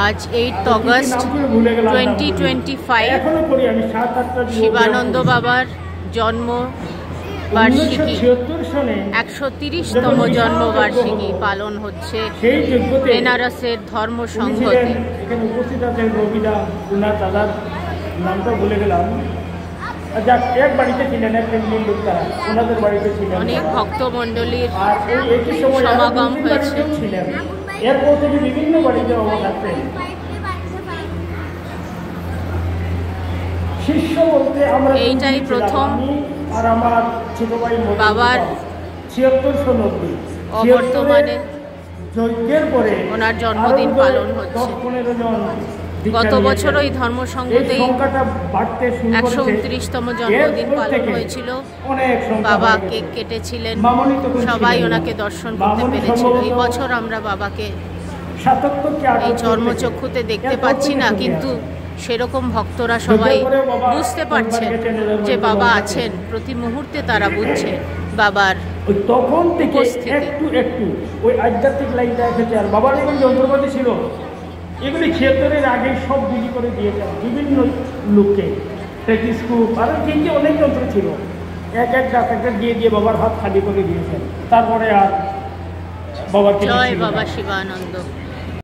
आज 8 অগস্ট 2025 শিবানন্দ বাবার জন্ম বার্ষিকী 130তম জন্মবার্ষিকী পালন হচ্ছে বেনারসের ধর্ম সংঘতে। এখানে উপস্থিত আছেন রবিদা, উনার দাদার নামটা ভুলে গেলাম, এক বাড়িতে ছিলেন, এক ফ্যামিলির লোক তারা, ওনাদের বাড়িতে ছিলেন। অনেক ভক্তমণ্ডলীর আর একই সময় সমাগম হয়েছে। ছিলেন, এরপর থেকে বিভিন্ন বাড়িতে বাবা থাকতেন। শিষ্য বলতে আমরা এইটাই প্রথম আর আমার ছোট ভাই বাবার 7690 অবর্তমানে যজ্ঞের পরে ওনার জন্মদিন পালন হচ্ছে। 10-15 জন গত বছর ওই ধর্ম সংঘতেই 129তম জন্মদিন পালন হয়েছিল। বাবা কেক কেটেছিলেন, সবাই ওনাকে দর্শন করতে পেরেছিল। এই বছর আমরা বাবাকে এই চর্মচক্ষুতে দেখতে পাচ্ছি না, কিন্তু সেরকম ভক্তরা সবাই বুঝতে পারছেন যে বাবা আছেন, প্রতি মুহূর্তে তারা বুঝছে বাবার তখন থেকে একটু একটু ওই আধ্যাত্মিক লাইনটা এসেছে। আর বাবার যখন যন্ত্রপাতি ছিল এগুলি 76-এর আগে সব বিলি করে দিয়েছেন বিভিন্ন লোককে, টেলিস্কোপ আর কি অনেক যন্ত্র ছিল, এক একটা দিয়ে দিয়ে বাবার হাত খালি করে দিয়েছেন। তারপরে আর বাবার জয় বাবা শিবানন্দ।